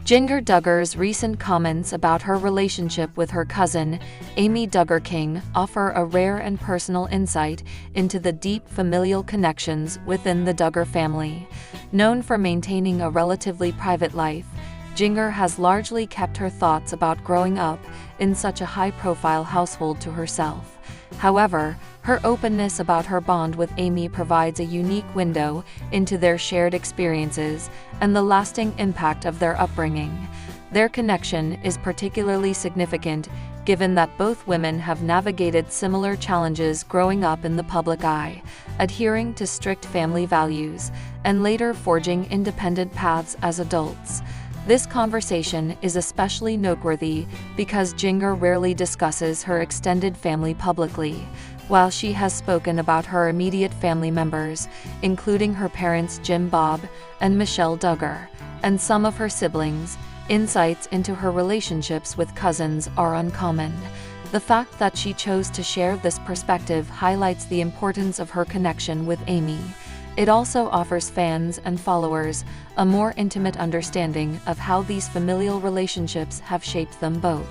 Duggar's recent comments about her relationship with her cousin, Amy Duggar King, offer a rare and personal insight into the deep familial connections within the Duggar family. Known for maintaining a relatively private life, Duggar has largely kept her thoughts about growing up in such a high-profile household to herself. However, her openness about her bond with Amy provides a unique window into their shared experiences and the lasting impact of their upbringing. Their connection is particularly significant given that both women have navigated similar challenges growing up in the public eye, adhering to strict family values, and later forging independent paths as adults. This conversation is especially noteworthy because Duggar rarely discusses her extended family publicly. While she has spoken about her immediate family members, including her parents Jim Bob and Michelle Duggar, and some of her siblings, insights into her relationships with cousins are uncommon. The fact that she chose to share this perspective highlights the importance of her connection with Amy. It also offers fans and followers a more intimate understanding of how these familial relationships have shaped them both.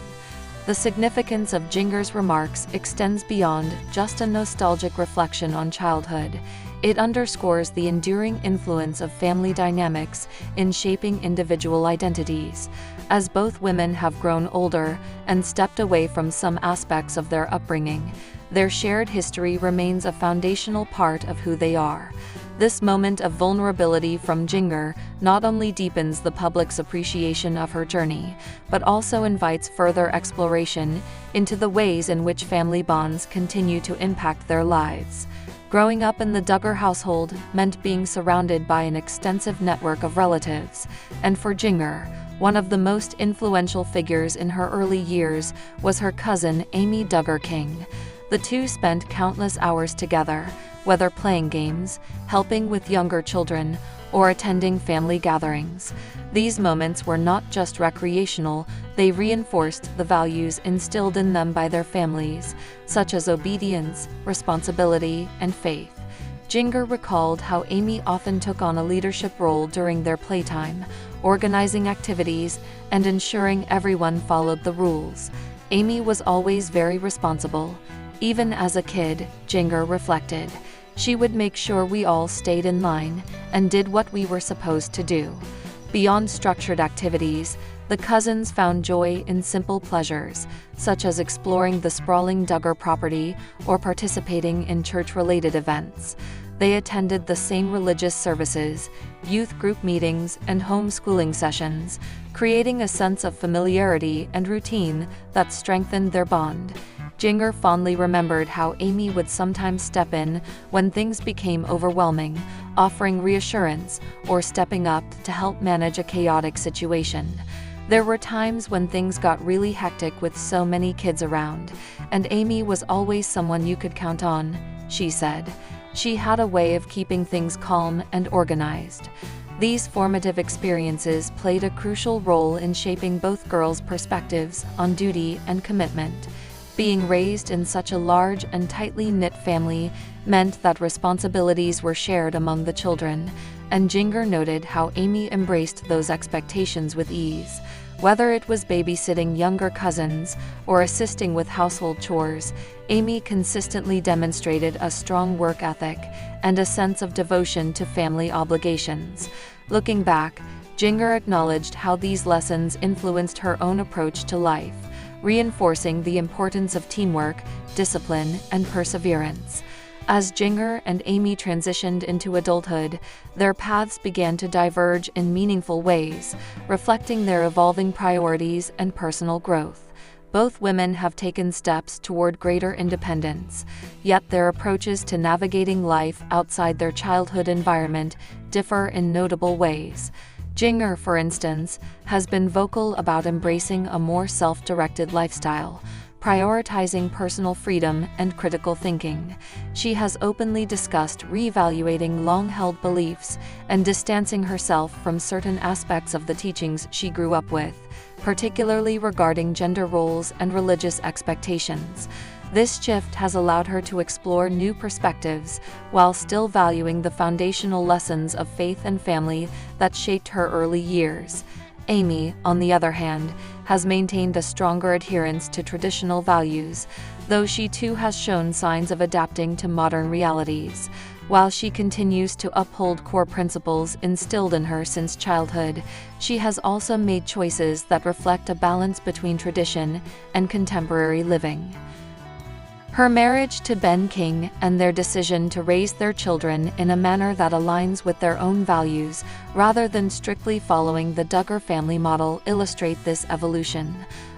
The significance of Duggar's remarks extends beyond just a nostalgic reflection on childhood. It underscores the enduring influence of family dynamics in shaping individual identities. As both women have grown older and stepped away from some aspects of their upbringing, their shared history remains a foundational part of who they are. This moment of vulnerability from Duggar not only deepens the public's appreciation of her journey, but also invites further exploration into the ways in which family bonds continue to impact their lives. Growing up in the Duggar household meant being surrounded by an extensive network of relatives, and for Duggar, one of the most influential figures in her early years was her cousin Amy Duggar King. The two spent countless hours together, whether playing games, helping with younger children, or attending family gatherings. These moments were not just recreational, they reinforced the values instilled in them by their families, such as obedience, responsibility, and faith. Duggar recalled how Amy often took on a leadership role during their playtime, organizing activities and ensuring everyone followed the rules. Amy was always very responsible. Even as a kid, Duggar reflected, she would make sure we all stayed in line and did what we were supposed to do. Beyond structured activities, the cousins found joy in simple pleasures, such as exploring the sprawling Duggar property or participating in church-related events. They attended the same religious services, youth group meetings, and homeschooling sessions, creating a sense of familiarity and routine that strengthened their bond. Duggar fondly remembered how Amy would sometimes step in when things became overwhelming, offering reassurance or stepping up to help manage a chaotic situation. There were times when things got really hectic with so many kids around, and Amy was always someone you could count on, she said. She had a way of keeping things calm and organized. These formative experiences played a crucial role in shaping both girls' perspectives on duty and commitment. Being raised in such a large and tightly knit family meant that responsibilities were shared among the children, and Duggar noted how Amy embraced those expectations with ease. Whether it was babysitting younger cousins or assisting with household chores, Amy consistently demonstrated a strong work ethic and a sense of devotion to family obligations. Looking back, Duggar acknowledged how these lessons influenced her own approach to life, reinforcing the importance of teamwork, discipline, and perseverance. As Duggar and Amy transitioned into adulthood, their paths began to diverge in meaningful ways, reflecting their evolving priorities and personal growth. Both women have taken steps toward greater independence, yet their approaches to navigating life outside their childhood environment differ in notable ways. Duggar, for instance, has been vocal about embracing a more self-directed lifestyle, prioritizing personal freedom and critical thinking. She has openly discussed reevaluating long-held beliefs and distancing herself from certain aspects of the teachings she grew up with, particularly regarding gender roles and religious expectations. This shift has allowed her to explore new perspectives while still valuing the foundational lessons of faith and family that shaped her early years. Amy, on the other hand, has maintained a stronger adherence to traditional values, though she too has shown signs of adapting to modern realities. While she continues to uphold core principles instilled in her since childhood, she has also made choices that reflect a balance between tradition and contemporary living. Her marriage to Ben King and their decision to raise their children in a manner that aligns with their own values, rather than strictly following the Duggar family model, illustrate this evolution.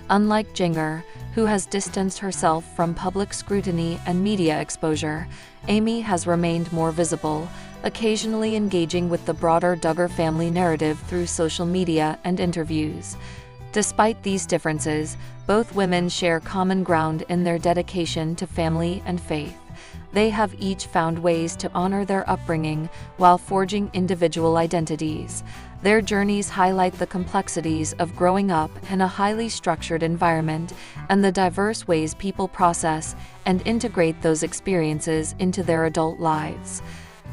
Unlike Duggar, who has distanced herself from public scrutiny and media exposure, Amy has remained more visible, occasionally engaging with the broader Duggar family narrative through social media and interviews. Despite these differences, both women share common ground in their dedication to family and faith. They have each found ways to honor their upbringing while forging individual identities. Their journeys highlight the complexities of growing up in a highly structured environment and the diverse ways people process and integrate those experiences into their adult lives.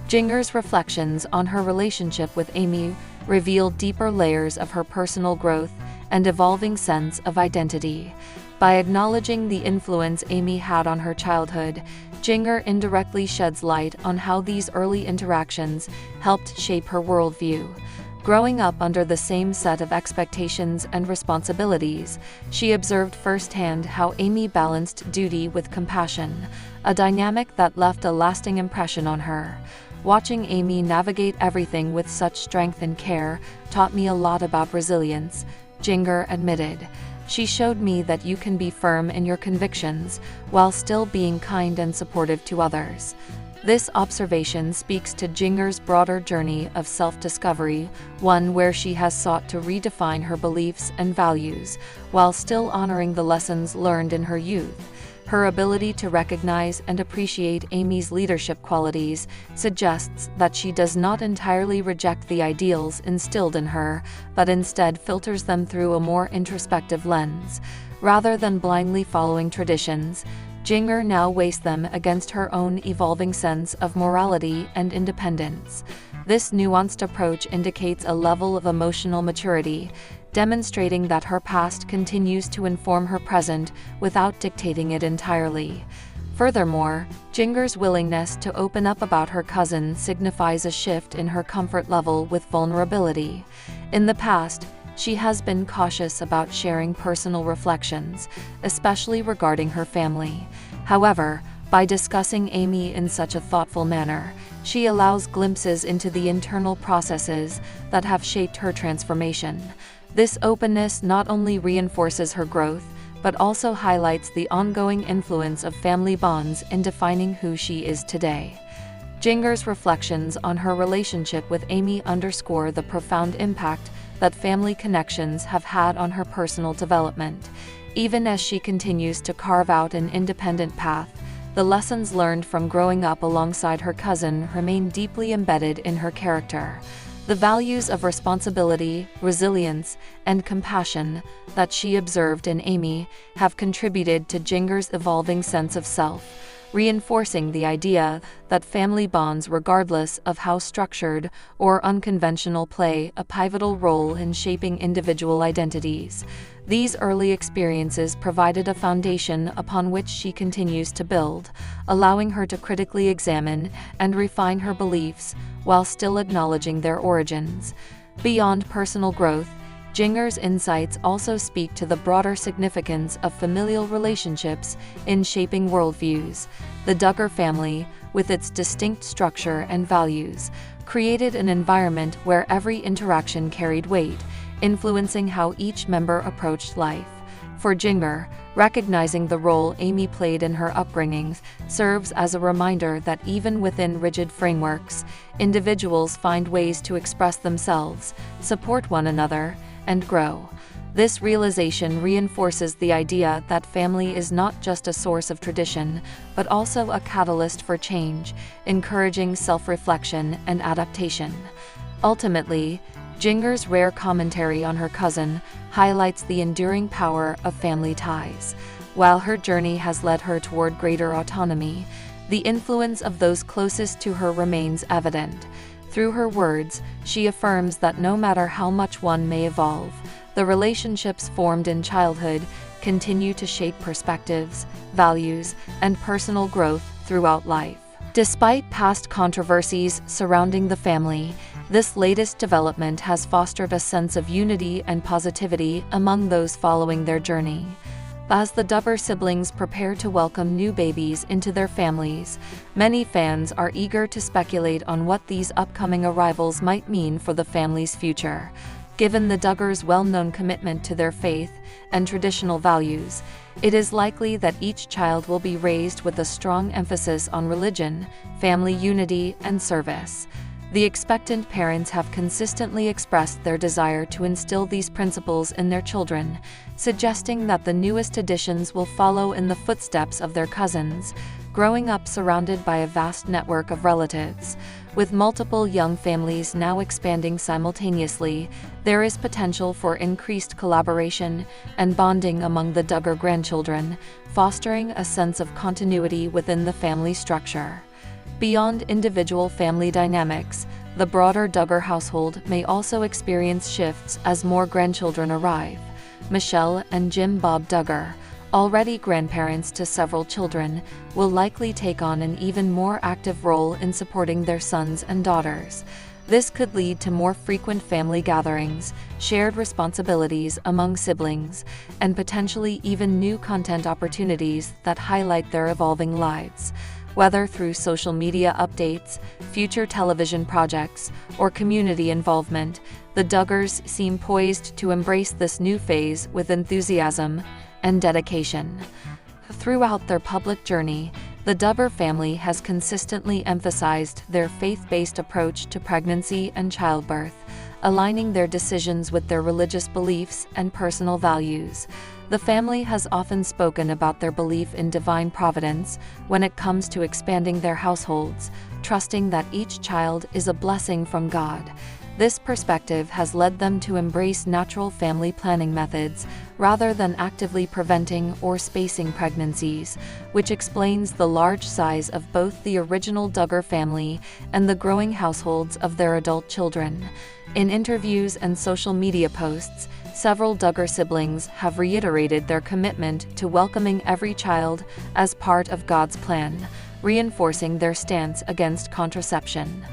Duggar's reflections on her relationship with Amy reveal deeper layers of her personal growth and evolving sense of identity. By acknowledging the influence Amy had on her childhood, Duggar indirectly sheds light on how these early interactions helped shape her worldview. Growing up under the same set of expectations and responsibilities, she observed firsthand how Amy balanced duty with compassion, a dynamic that left a lasting impression on her. Watching Amy navigate everything with such strength and care taught me a lot about resilience, Duggar admitted. She showed me that you can be firm in your convictions while still being kind and supportive to others. This observation speaks to Duggar's broader journey of self-discovery, one where she has sought to redefine her beliefs and values while still honoring the lessons learned in her youth. Her ability to recognize and appreciate Amy's leadership qualities suggests that she does not entirely reject the ideals instilled in her, but instead filters them through a more introspective lens. Rather than blindly following traditions, Duggar now weighs them against her own evolving sense of morality and independence. This nuanced approach indicates a level of emotional maturity, demonstrating that her past continues to inform her present without dictating it entirely. Furthermore, Duggar's willingness to open up about her cousin signifies a shift in her comfort level with vulnerability. In the past, she has been cautious about sharing personal reflections, especially regarding her family. However, by discussing Amy in such a thoughtful manner, she allows glimpses into the internal processes that have shaped her transformation. This openness not only reinforces her growth, but also highlights the ongoing influence of family bonds in defining who she is today. Duggar's reflections on her relationship with Amy underscore the profound impact that family connections have had on her personal development. Even as she continues to carve out an independent path, the lessons learned from growing up alongside her cousin remain deeply embedded in her character. The values of responsibility, resilience, and compassion that she observed in Amy have contributed to Duggar's evolving sense of self, reinforcing the idea that family bonds, regardless of how structured or unconventional, play a pivotal role in shaping individual identities. These early experiences provided a foundation upon which she continues to build, allowing her to critically examine and refine her beliefs while still acknowledging their origins. Beyond personal growth, Duggar's insights also speak to the broader significance of familial relationships in shaping worldviews. The Duggar family, with its distinct structure and values, created an environment where every interaction carried weight, influencing how each member approached life. For Duggar, recognizing the role Amy played in her upbringing serves as a reminder that even within rigid frameworks, individuals find ways to express themselves, support one another, and grow. This realization reinforces the idea that family is not just a source of tradition, but also a catalyst for change, encouraging self-reflection and adaptation. Ultimately, Duggar's rare commentary on her cousin highlights the enduring power of family ties. While her journey has led her toward greater autonomy, the influence of those closest to her remains evident. Through her words, she affirms that no matter how much one may evolve, the relationships formed in childhood continue to shape perspectives, values, and personal growth throughout life. Despite past controversies surrounding the family, this latest development has fostered a sense of unity and positivity among those following their journey. As the Duggar siblings prepare to welcome new babies into their families, many fans are eager to speculate on what these upcoming arrivals might mean for the family's future. Given the Duggars' well-known commitment to their faith and traditional values, it is likely that each child will be raised with a strong emphasis on religion, family unity, and service. The expectant parents have consistently expressed their desire to instill these principles in their children, suggesting that the newest additions will follow in the footsteps of their cousins. Growing up surrounded by a vast network of relatives, with multiple young families now expanding simultaneously, there is potential for increased collaboration and bonding among the Duggar grandchildren, fostering a sense of continuity within the family structure. Beyond individual family dynamics, the broader Duggar household may also experience shifts as more grandchildren arrive. Michelle and Jim Bob Duggar, already grandparents to several children, will likely take on an even more active role in supporting their sons and daughters. This could lead to more frequent family gatherings, shared responsibilities among siblings, and potentially even new content opportunities that highlight their evolving lives. Whether through social media updates, future television projects, or community involvement, the Duggars seem poised to embrace this new phase with enthusiasm and dedication. Throughout their public journey, the Duggar family has consistently emphasized their faith-based approach to pregnancy and childbirth, aligning their decisions with their religious beliefs and personal values. The family has often spoken about their belief in divine providence when it comes to expanding their households, trusting that each child is a blessing from God. This perspective has led them to embrace natural family planning methods rather than actively preventing or spacing pregnancies, which explains the large size of both the original Duggar family and the growing households of their adult children. In interviews and social media posts, several Duggar siblings have reiterated their commitment to welcoming every child as part of God's plan, reinforcing their stance against contraception.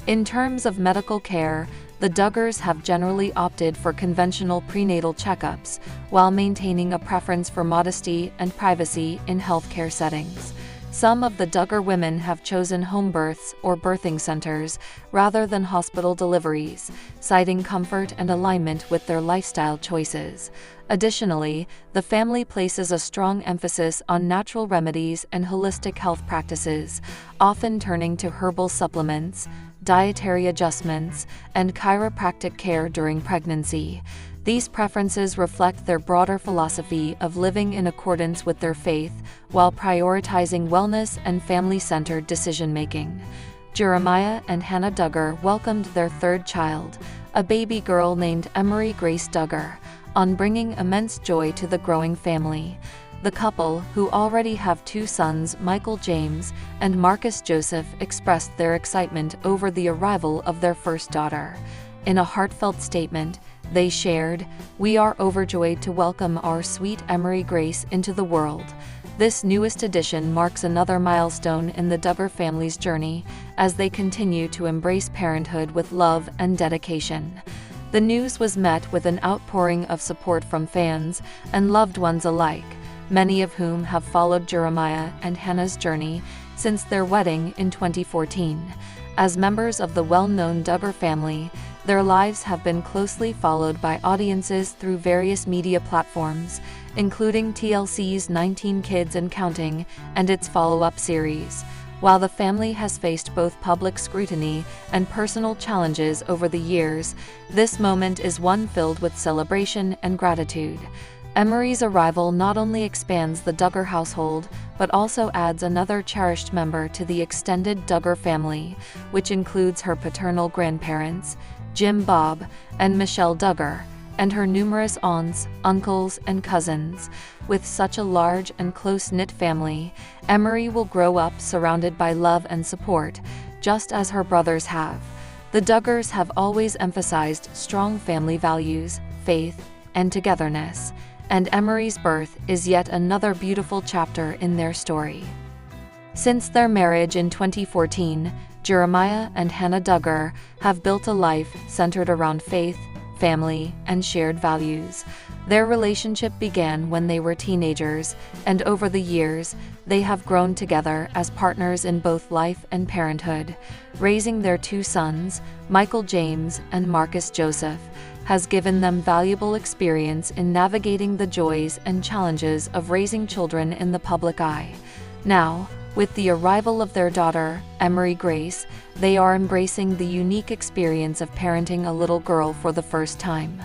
In terms of medical care, the Duggars have generally opted for conventional prenatal checkups, while maintaining a preference for modesty and privacy in healthcare settings. Some of the Duggar women have chosen home births or birthing centers rather than hospital deliveries, citing comfort and alignment with their lifestyle choices. Additionally, the family places a strong emphasis on natural remedies and holistic health practices, often turning to herbal supplements, dietary adjustments, and chiropractic care during pregnancy. These preferences reflect their broader philosophy of living in accordance with their faith, while prioritizing wellness and family-centered decision-making. Jeremiah and Hannah Duggar welcomed their third child, a baby girl named Emery Grace Duggar, on bringing immense joy to the growing family. The couple, who already have two sons, Michael James and Marcus Joseph, expressed their excitement over the arrival of their first daughter. In a heartfelt statement, they shared, "We are overjoyed to welcome our sweet Emery Grace into the world." This newest addition marks another milestone in the Duggar family's journey, as they continue to embrace parenthood with love and dedication. The news was met with an outpouring of support from fans and loved ones alike, many of whom have followed Jeremiah and Hannah's journey since their wedding in 2014. As members of the well-known Duggar family, their lives have been closely followed by audiences through various media platforms, including TLC's 19 Kids and Counting and its follow-up series. While the family has faced both public scrutiny and personal challenges over the years, this moment is one filled with celebration and gratitude. Emery's arrival not only expands the Duggar household, but also adds another cherished member to the extended Duggar family, which includes her paternal grandparents, Jim Bob and Michelle Duggar, and her numerous aunts, uncles, and cousins. With such a large and close-knit family, Emery will grow up surrounded by love and support, just as her brothers have. The Duggars have always emphasized strong family values, faith, and togetherness, and Emery's birth is yet another beautiful chapter in their story. Since their marriage in 2014, Jeremiah and Hannah Duggar have built a life centered around faith, family, and shared values. Their relationship began when they were teenagers, and over the years, they have grown together as partners in both life and parenthood. Raising their two sons, Michael James and Marcus Joseph, has given them valuable experience in navigating the joys and challenges of raising children in the public eye. Now, with the arrival of their daughter, Emery Grace, they are embracing the unique experience of parenting a little girl for the first time.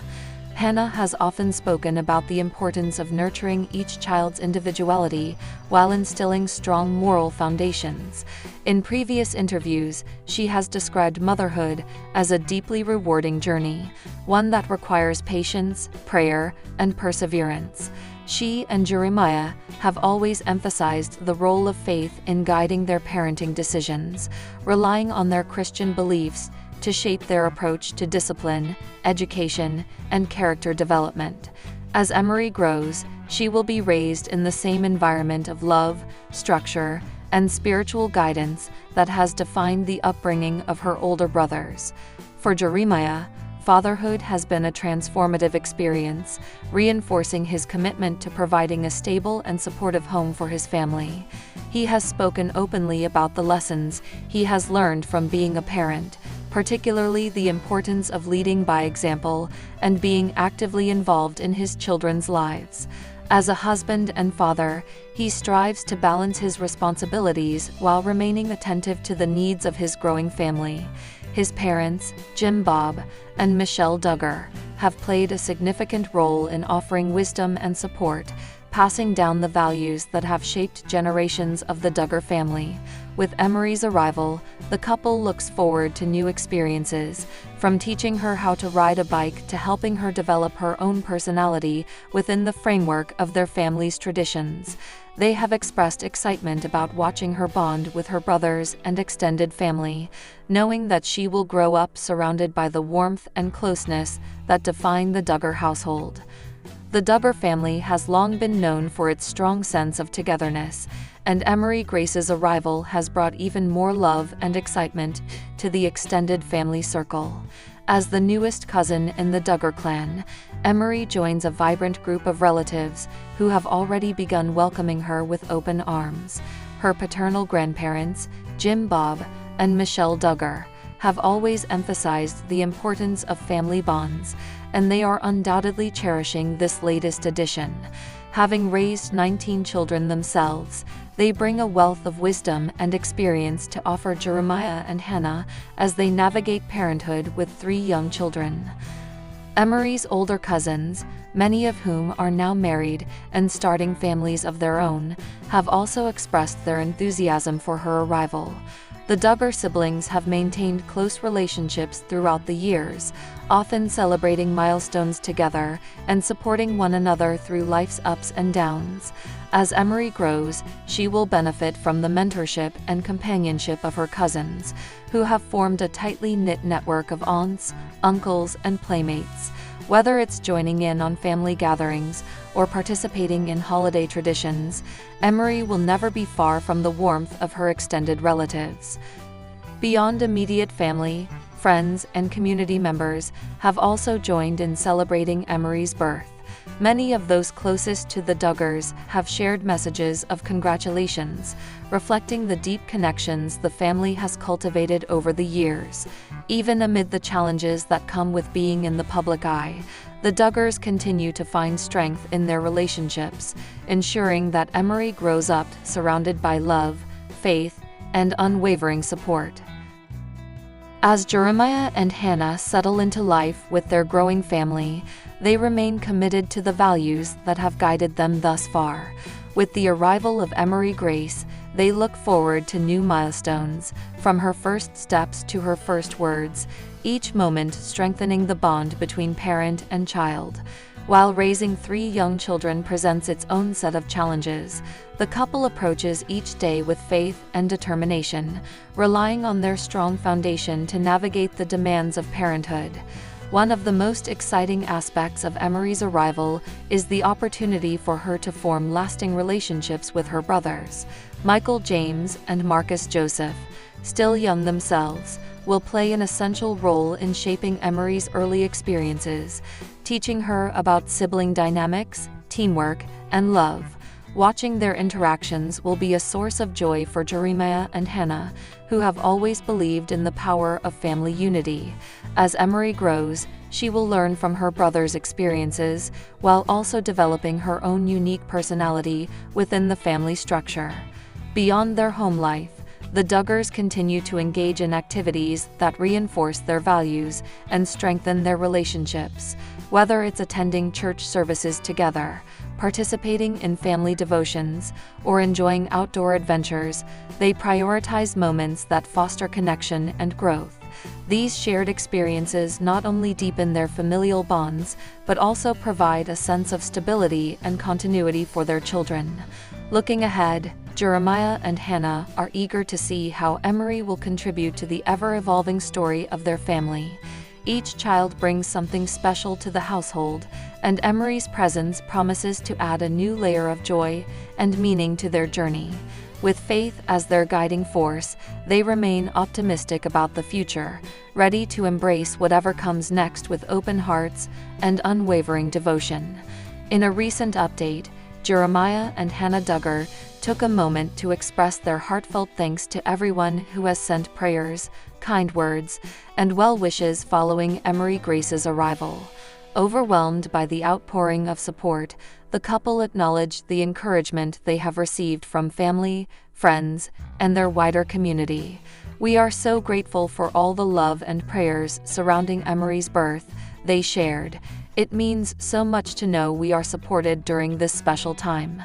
Hannah has often spoken about the importance of nurturing each child's individuality while instilling strong moral foundations. In previous interviews, she has described motherhood as a deeply rewarding journey, one that requires patience, prayer, and perseverance. She and Jeremiah have always emphasized the role of faith in guiding their parenting decisions, relying on their Christian beliefs to shape their approach to discipline, education, and character development. As Emery grows, she will be raised in the same environment of love, structure, and spiritual guidance that has defined the upbringing of her older brothers. For Jeremiah, fatherhood has been a transformative experience, reinforcing his commitment to providing a stable and supportive home for his family. He has spoken openly about the lessons he has learned from being a parent, particularly the importance of leading by example and being actively involved in his children's lives. As a husband and father, he strives to balance his responsibilities while remaining attentive to the needs of his growing family. His parents, Jim Bob and Michelle Duggar, have played a significant role in offering wisdom and support, passing down the values that have shaped generations of the Duggar family. With Emery's arrival, the couple looks forward to new experiences, from teaching her how to ride a bike to helping her develop her own personality within the framework of their family's traditions. They have expressed excitement about watching her bond with her brothers and extended family, knowing that she will grow up surrounded by the warmth and closeness that define the Duggar household. The Duggar family has long been known for its strong sense of togetherness, and Emery Grace's arrival has brought even more love and excitement to the extended family circle. As the newest cousin in the Duggar clan, Emery joins a vibrant group of relatives who have already begun welcoming her with open arms. Her paternal grandparents, Jim Bob and Michelle Duggar, have always emphasized the importance of family bonds, and they are undoubtedly cherishing this latest addition. Having raised 19 children themselves, they bring a wealth of wisdom and experience to offer Jeremiah and Hannah as they navigate parenthood with 3 young children. Emery's older cousins, many of whom are now married and starting families of their own, have also expressed their enthusiasm for her arrival. The Duggar siblings have maintained close relationships throughout the years, often celebrating milestones together and supporting one another through life's ups and downs. As Emery grows, she will benefit from the mentorship and companionship of her cousins, who have formed a tightly knit network of aunts, uncles, and playmates. Whether it's joining in on family gatherings or participating in holiday traditions, Emery will never be far from the warmth of her extended relatives. Beyond immediate family, friends and community members have also joined in celebrating Emery's birth. Many of those closest to the Duggars have shared messages of congratulations, reflecting the deep connections the family has cultivated over the years. Even amid the challenges that come with being in the public eye, the Duggars continue to find strength in their relationships, ensuring that Emery grows up surrounded by love, faith, and unwavering support. As Jeremiah and Hannah settle into life with their growing family, they remain committed to the values that have guided them thus far. With the arrival of Emery Grace, they look forward to new milestones, from her first steps to her first words, each moment strengthening the bond between parent and child. While raising 3 young children presents its own set of challenges, the couple approaches each day with faith and determination, relying on their strong foundation to navigate the demands of parenthood. One of the most exciting aspects of Emery's arrival is the opportunity for her to form lasting relationships with her brothers. Michael James and Marcus Joseph, still young themselves, will play an essential role in shaping Emery's early experiences, teaching her about sibling dynamics, teamwork, and love. Watching their interactions will be a source of joy for Jeremiah and Hannah, who have always believed in the power of family unity. As Emery grows, she will learn from her brother's experiences, while also developing her own unique personality within the family structure. Beyond their home life, the Duggars continue to engage in activities that reinforce their values and strengthen their relationships. Whether it's attending church services together, participating in family devotions, or enjoying outdoor adventures, they prioritize moments that foster connection and growth. These shared experiences not only deepen their familial bonds, but also provide a sense of stability and continuity for their children. Looking ahead, Jeremiah and Hannah are eager to see how Emery will contribute to the ever-evolving story of their family. Each child brings something special to the household, and Emery's presence promises to add a new layer of joy and meaning to their journey. With faith as their guiding force, they remain optimistic about the future, ready to embrace whatever comes next with open hearts and unwavering devotion. In a recent update, Jeremiah and Hannah Duggar took a moment to express their heartfelt thanks to everyone who has sent prayers, kind words, and well wishes following Emery Grace's arrival. Overwhelmed by the outpouring of support, the couple acknowledged the encouragement they have received from family, friends, and their wider community. "We are so grateful for all the love and prayers surrounding Emery's birth," they shared. "It means so much to know we are supported during this special time."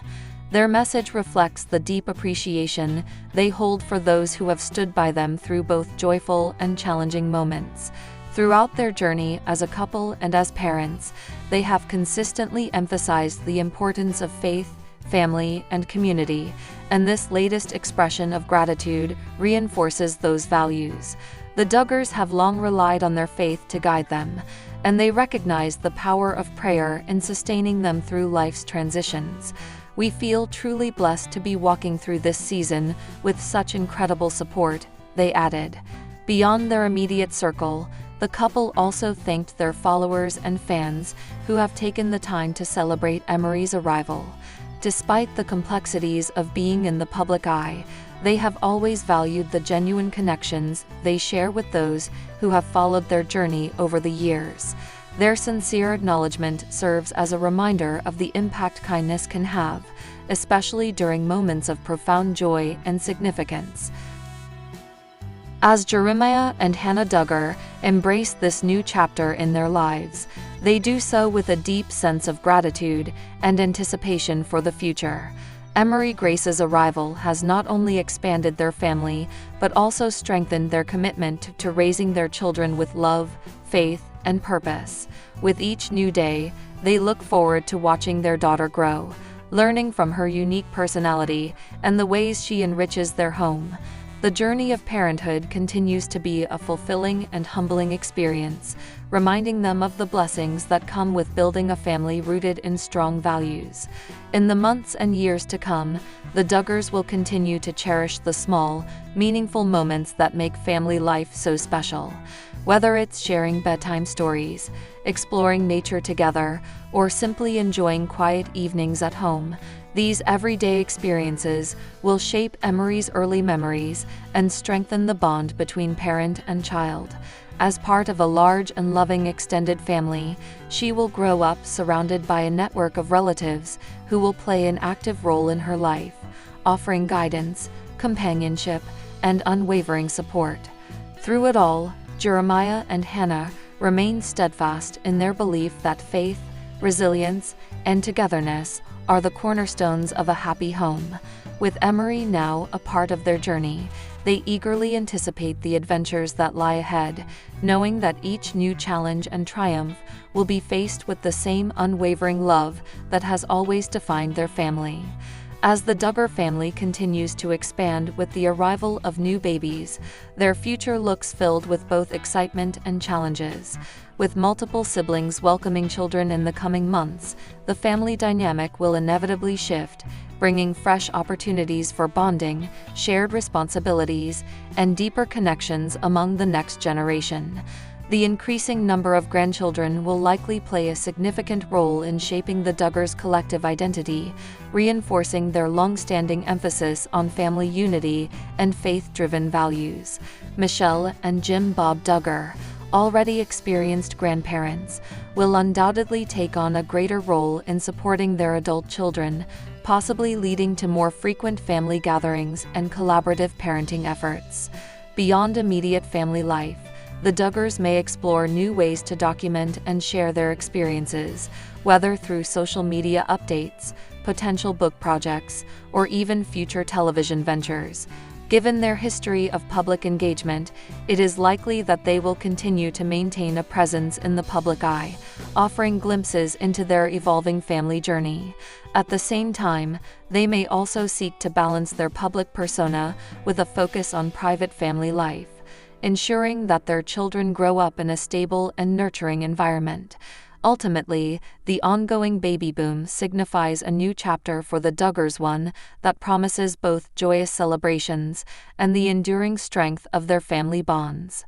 Their message reflects the deep appreciation they hold for those who have stood by them through both joyful and challenging moments. Throughout their journey as a couple and as parents, they have consistently emphasized the importance of faith, family, and community, and this latest expression of gratitude reinforces those values. The Duggars have long relied on their faith to guide them, and they recognize the power of prayer in sustaining them through life's transitions. "We feel truly blessed to be walking through this season with such incredible support," they added. Beyond their immediate circle, the couple also thanked their followers and fans who have taken the time to celebrate Emery's arrival. Despite the complexities of being in the public eye, they have always valued the genuine connections they share with those who have followed their journey over the years. Their sincere acknowledgement serves as a reminder of the impact kindness can have, especially during moments of profound joy and significance. As Jeremiah and Hannah Duggar embrace this new chapter in their lives, they do so with a deep sense of gratitude and anticipation for the future. Emery Grace's arrival has not only expanded their family, but also strengthened their commitment to raising their children with love, faith, and purpose. With each new day, they look forward to watching their daughter grow, learning from her unique personality and the ways she enriches their home. The journey of parenthood continues to be a fulfilling and humbling experience, reminding them of the blessings that come with building a family rooted in strong values. In the months and years to come, the Duggars will continue to cherish the small, meaningful moments that make family life so special. Whether it's sharing bedtime stories, exploring nature together, or simply enjoying quiet evenings at home, these everyday experiences will shape Emery's early memories and strengthen the bond between parent and child. As part of a large and loving extended family, she will grow up surrounded by a network of relatives who will play an active role in her life, offering guidance, companionship, and unwavering support. Through it all, Jeremiah and Hannah remain steadfast in their belief that faith, resilience, and togetherness are the cornerstones of a happy home. With Emery now a part of their journey, They eagerly anticipate the adventures that lie ahead, knowing that each new challenge and triumph will be faced with the same unwavering love that has always defined their family. As the Duggar family continues to expand with the arrival of new babies, their future looks filled with both excitement and challenges. With multiple siblings welcoming children in the coming months, the family dynamic will inevitably shift, bringing fresh opportunities for bonding, shared responsibilities, and deeper connections among the next generation. The increasing number of grandchildren will likely play a significant role in shaping the Duggars' collective identity, reinforcing their long-standing emphasis on family unity and faith-driven values. Michelle and Jim Bob Duggar, already experienced grandparents, will undoubtedly take on a greater role in supporting their adult children, possibly leading to more frequent family gatherings and collaborative parenting efforts. Beyond immediate family life, the Duggars may explore new ways to document and share their experiences, whether through social media updates, potential book projects, or even future television ventures. Given their history of public engagement, it is likely that they will continue to maintain a presence in the public eye, offering glimpses into their evolving family journey. At the same time, they may also seek to balance their public persona with a focus on private family life, ensuring that their children grow up in a stable and nurturing environment. Ultimately, the ongoing baby boom signifies a new chapter for the Duggars, one that promises both joyous celebrations and the enduring strength of their family bonds.